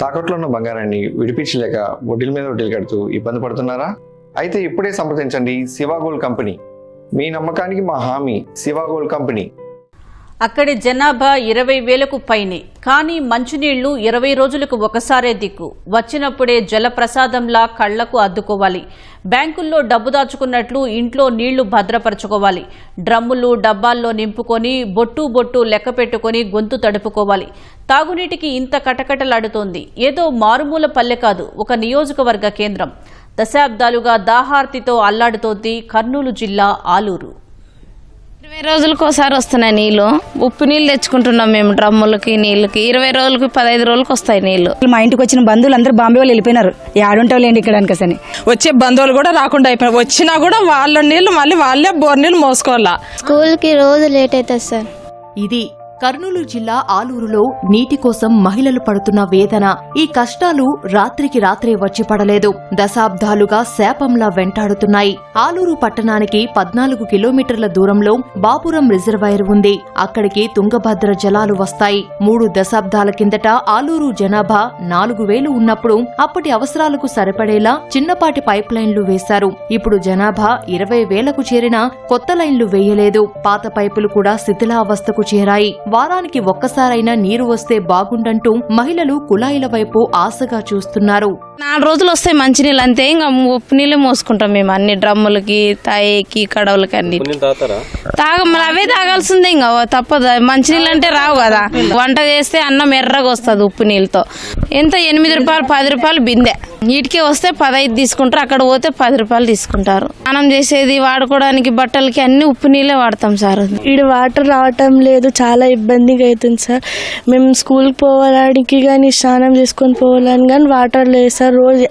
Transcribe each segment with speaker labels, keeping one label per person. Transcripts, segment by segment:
Speaker 1: తాకట్లో ఉన్న బంగారాన్ని విడిపించలేక వడ్డీల మీద వడ్డీలు కడుతూ ఇబ్బంది పడుతున్నారా? అయితే ఇప్పుడే సంప్రదించండి శివ గోల్డ్ కంపెనీ. మీ నమ్మకానికి మా హామీ శివ గోల్డ్ కంపెనీ.
Speaker 2: అక్కడి జనాభా 20,000కు పైనే. కానీ మంచినీళ్లు 20 రోజులకు ఒకసారే దిక్కు. వచ్చినప్పుడే జలప్రసాదంలా కళ్లకు అద్దుకోవాలి. బ్యాంకుల్లో డబ్బు దాచుకున్నట్లు ఇంట్లో నీళ్లు భద్రపరచుకోవాలి. డ్రమ్ములు డబ్బాల్లో నింపుకొని బొట్టు లెక్క పెట్టుకుని గొంతు తడుపుకోవాలి. తాగునీటికి ఇంత కటకటలాడుతోంది. ఏదో మారుమూల పల్లె కాదు, ఒక నియోజకవర్గ కేంద్రం. దశాబ్దాలుగా దాహార్తితో అల్లాడుతోంది కర్నూలు జిల్లా ఆలూరు.
Speaker 3: 20 రోజులకు ఒకసారి వస్తున్నాయి నీళ్లు. ఉప్పు నీళ్ళు తెచ్చుకుంటున్నాం మేము డ్రమ్ములకి నీళ్ళకి. 20 రోజులకి 15 రోజులకు వస్తాయి నీళ్లు.
Speaker 4: మా ఇంటికి వచ్చిన బంధువులు అందరూ బాంబే వాళ్ళు వెళ్ళిపోయినారు. ఏడుంటావు లేండి ఇక్కడ అనుకసని.
Speaker 5: వచ్చే బంధువులు కూడా రాకుండా అయిపోయినారు. వచ్చినా కూడా వాళ్ళ నీళ్లు మళ్ళీ వాళ్ళే బోర్ నీళ్ళు మోసుకోవాలా.
Speaker 6: స్కూల్కి రోజు లేట్ అవుతుంది సార్.
Speaker 7: ఇది కర్నూలు జిల్లా ఆలూరులో నీటి కోసం మహిళలు పడుతున్న వేదన. ఈ కష్టాలు రాత్రికి రాత్రే వచ్చి పడలేదు. దశాబ్దాలుగా శాపంలా వెంటాడుతున్నాయి. ఆలూరు పట్టణానికి 14 కిలోమీటర్ల దూరంలో బాపురం రిజర్వాయర్ ఉంది. అక్కడికి తుంగభద్ర జలాలు వస్తాయి. 3 దశాబ్దాల కిందట ఆలూరు జనాభా 4,000 ఉన్నప్పుడు అప్పటి అవసరాలకు సరిపడేలా చిన్నపాటి పైప్ లైన్లు వేశారు. ఇప్పుడు జనాభా 20,000కు చేరినా కొత్త లైన్లు వేయలేదు. పాత పైపులు కూడా శిథిలావస్థకు చేరాయి. వారానికి ఒక్కసారైనా నీరు వస్తే బాగుండంటూ మహిళలు కుళాయిల వైపు ఆశగా చూస్తున్నారు.
Speaker 3: 4 రోజులు వస్తాయి మంచినీళ్ళు అంతే. ఇంకా ఉప్పు నీళ్ళే మోసుకుంటాం మేము అన్ని డ్రమ్ములకి తాయికి కడవలకి అన్ని అవే తాగాల్సిందే. ఇంకా తప్పదు. మంచినీళ్ళు అంటే రావు కదా. వంట చేస్తే అన్నం ఎర్రగా వస్తుంది ఉప్పు నీళ్ళతో. ఎంత 8 రూపాయలు 10 రూపాయలు బిందె. నీటికి వస్తే 15 తీసుకుంటారు. అక్కడ పోతే 10 రూపాయలు తీసుకుంటారు. స్నానం చేసేది వాడుకోవడానికి బట్టలకి అన్ని ఉప్పు నీళ్ళే వాడతాం సార్.
Speaker 8: ఇక్కడ వాటర్ రావటం లేదు, చాలా ఇబ్బందిగా అవుతుంది సార్. మేము స్కూల్కి పోవడానికి కానీ స్నానం చేసుకొని పోవాలని కానీ వాటర్ లేదు సార్. రోజు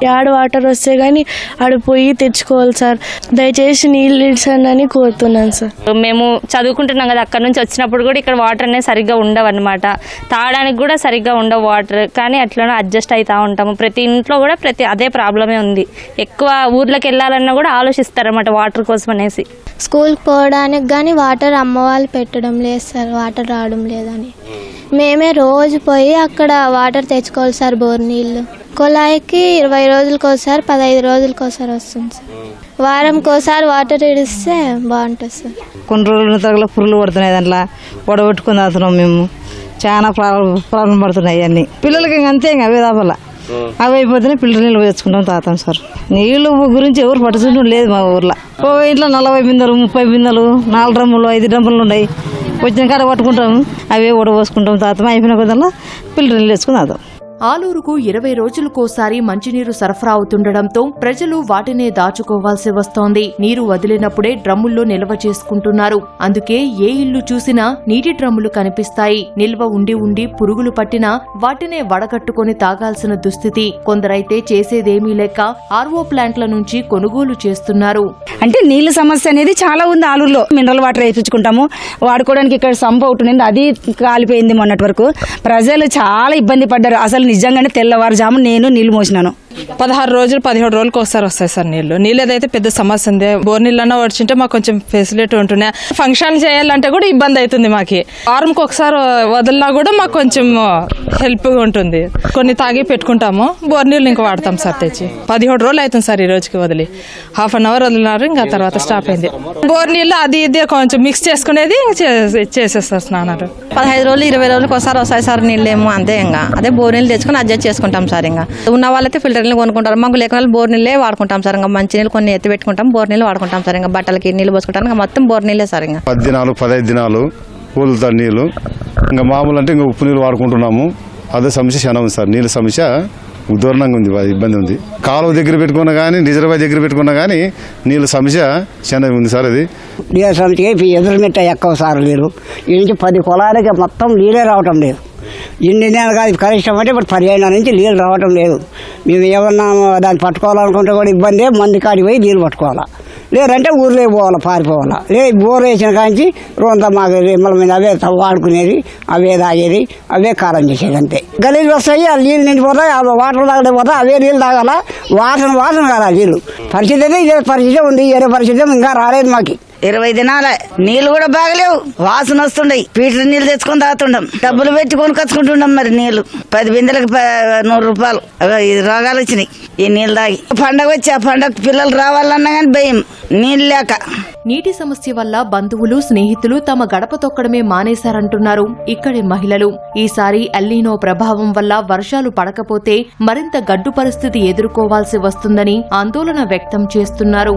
Speaker 8: యాడ్ వాటర్ వస్తే కానీ ఆడ పోయి తెచ్చుకోవాలి సార్. దయచేసి నీళ్ళు ఇడ్సండి కోరుతున్నాను సార్.
Speaker 9: మేము చదువుకుంటున్నాం కదా, అక్కడ నుంచి వచ్చినప్పుడు కూడా ఇక్కడ వాటర్ అనేది సరిగ్గా ఉండవు అనమాట. తాగడానికి కూడా సరిగ్గా ఉండవు వాటర్. కానీ అట్లనే అడ్జస్ట్ అవుతూ ఉంటాము. ప్రతి ఇంట్లో కూడా అదే ప్రాబ్లమే ఉంది. ఎక్కువ ఊర్లోకి వెళ్ళాలన్నా కూడా ఆలోచిస్తారన్నమాట వాటర్ కోసం అనేసి.
Speaker 6: స్కూల్కి పోవడానికి కానీ వాటర్ అమ్మ వాళ్ళు పెట్టడం లేదు సార్, వాటర్ రావడం లేదని. మేమే రోజు పోయి అక్కడ వాటర్ తెచ్చుకోవాలి సార్. బోర్ నీళ్ళు కుళాయికి 20 రోజులకు ఒకసారి 15 రోజులకు ఒకసారి వస్తుంది సార్. వారంకి ఒకసారి వాటర్ ఇడిస్తే బాగుంటుంది సార్.
Speaker 4: కొన్ని రోజుల తగల పురుగులు పడుతున్నాయి. దాంట్లో వడగొట్టుకుని తాగుతున్నాం మేము. చాలా ప్రాబ్లం పడుతున్నాయి అన్ని పిల్లలకి. ఇంక అంతే ఇంకా అవే దాపల అవి అయిపోతేనే పిల్లలు నీళ్ళు తెచ్చుకుంటాం తాగుతాం సార్. నీళ్ళు గురించి ఎవరు పట్టించడం లేదు మా ఊర్లో. ఓ ఇంట్లో 40 బిందెలు 30 బిందెలు 4 డ్రమ్ములు 5 డ్రమ్ములు ఉన్నాయి. వచ్చిన కాడ పట్టుకుంటాము, అవే వడపోసుకుంటాం తాగుతాం. అయిపోయిన కొద్దిలో పిల్లలు నీళ్ళు తెచ్చుకుని తాగుతాం.
Speaker 7: ఆలూరుకు 20 రోజులకోసారి మంచినీరు సరఫరా అవుతుండటంతో ప్రజలు వాటినే దాచుకోవాల్సి వస్తోంది. నీరు వదిలినప్పుడే డ్రమ్ముల్లో నిల్వ చేసుకుంటున్నారు. అందుకే ఏ ఇల్లు చూసినా నీటి డ్రమ్ములు కనిపిస్తాయి. నిల్వ ఉండి ఉండి పురుగులు పట్టినా వాటినే వడగట్టుకుని తాగాల్సిన దుస్థితి. కొందరైతే చేసేదేమీ లేక ఆర్ఓ ప్లాంట్ల నుంచి కొనుగోలు చేస్తున్నారు.
Speaker 4: అంటే నీళ్ళ సమస్య అనేది చాలా ఉంది ఆలూరులో. మినరల్ వాటర్ వేయించుకుంటాము, వాడుకోవడానికి ఇక్కడ సంప్ అవుట్ ఉంది, అది కాలిపోయింది మొన్నటి వరకు. ప్రజలు చాలా ఇబ్బంది పడ్డారు. అసలు నిజంగానే తెల్లవారుజాము నేను నీళ్లు మోసినాను.
Speaker 5: 16 రోజులు 17 రోజులకు ఒకసారి వస్తాయి సార్ నీళ్లు. నీళ్ళు ఏదైతే పెద్ద సమస్య ఉంది. బోర్ నీళ్ళన్నా వచ్చింటే మాకు కొంచెం ఫెసిలిటీ ఉంటున్నాయి. ఫంక్షన్ చేయాలంటే కూడా ఇబ్బంది అవుతుంది మాకు. వారంకి ఒకసారి వదిలినా కూడా మాకు కొంచెం హెల్ప్గా ఉంటుంది. కొన్ని తాగి పెట్టుకుంటాము, బోర్ నీళ్ళు ఇంకా వాడతాం సార్ తెచ్చి. 17 రోజులు అవుతుంది సార్ ఈ రోజుకి వదిలి. ½ అన్ అవర్ వదిలినారు, ఇంకా తర్వాత స్టాప్ అయింది. బోర్ నీళ్ళు అది ఇది కొంచెం మిక్స్ చేసుకునేది చేసేస్తారు స్నానాలు.
Speaker 10: 15 రోజులు 20 రోజులకు ఒకసారి వస్తాయి సార్ నీళ్ళేమో. అంతే ఇంకా అదే బోర్ నీళ్ళు తెచ్చుకొని అడ్జస్ట్ చేసుకుంటాం సార్. ఇంకా ఉన్న వాళ్ళైతే ఫిల్టర్ నీళ్ళు కొనుక్కుంటారు. మాకు లేకుండా బోర్ నీళ్ళే వాడుకుంటాం సార్. ఇంకా మంచి నీళ్ళు కొన్ని ఎత్తి పెట్టుకుంటాం, బోర్ నీళ్ళు వాడుకుంటాం సార్. ఇంకా బట్టలకి నీళ్ళు పోసుకుంటాం, ఇంకా మొత్తం బోర్ నీళ్ళే సార్. ఇంకా
Speaker 11: 10 దినాలు 15 దినాలు పూలుతా నీళ్ళు. ఇంకా మామూలు అంటే ఇంకా ఉప్పు నీళ్ళు వాడుకుంటున్నాము. అదే సమస్య చాలా ఉంది సార్. నీళ్ళ సమస్య దూరంగా ఉంది, ఇబ్బంది ఉంది. కాలువ దగ్గర పెట్టుకున్నా కానీ రిజర్వాయర్ దగ్గర పెట్టుకున్నా కానీ నీళ్ళ సమస్య చాలా ఉంది సార్. అది
Speaker 4: నీళ్ళ సమస్య ఎదురుమిట్ట ఎక్కువ సార్. నీళ్ళు ఈ నుంచి 10 కులాలకి మొత్తం నీళ్ళే రావటం లేదు. ఇన్ని నెలలు కాదు కనిష్టం అంటే ఇప్పుడు 15 నుంచి నీళ్ళు రావటం లేదు. మేము ఏమన్నా దాన్ని పట్టుకోవాలనుకుంటే కూడా ఇబ్బంది. మంది కాడికి పోయి నీళ్ళు పట్టుకోవాలా, లేదంటే ఊర్లో పోవాలా, పారిపోవాలా. బోర్ వేసిన కాంచి రోజంతా మాకు రిమ్మల మీద అవే వాడుకునేది, అవే తాగేది, అవే కారం చేసేది. అంతే గలీజ్ వస్తాయి, ఆ నీళ్ళు నిండిపోతాయి. వాటర్ తాగడం పోతాయి, అవే నీళ్ళు తాగాల. వాసన కాదా నీళ్ళు. పరిస్థితి అయితే ఇదే పరిస్థితి ఉంది. వేరే పరిస్థితి ఇంకా రాలేదు మాకు. 20 దినాల నీళ్లు కూడా బాగలేవు, వాసన వస్తుండయి. ఫిల్టర్ నీళ్లు తెచ్చుకొని తాగుతుండం, డబ్బులు పెట్టి కొనుకొచ్చుకుంటుండం. మరి నీళ్లు 10 బిందెలకు 100 రూపాయలు. ఈ రోగాలు వచ్చినాయి ఈ నీళ్ళు తాగి. పండగ వచ్చి ఆ పండగ పిల్లలు రావాలన్నా కానీ భయం నీళ్ళు లేక.
Speaker 7: నీటి సమస్య వల్ల బంధువులు స్నేహితులు తమ గడప తొక్కడమే మానేశారంటున్నారు ఇక్కడి మహిళలు. ఈసారి ఎల్నినో ప్రభావం వల్ల వర్షాలు పడకపోతే మరింత గడ్డు పరిస్థితి ఎదుర్కోవాల్సి వస్తుందని ఆందోళన వ్యక్తం చేస్తున్నారు.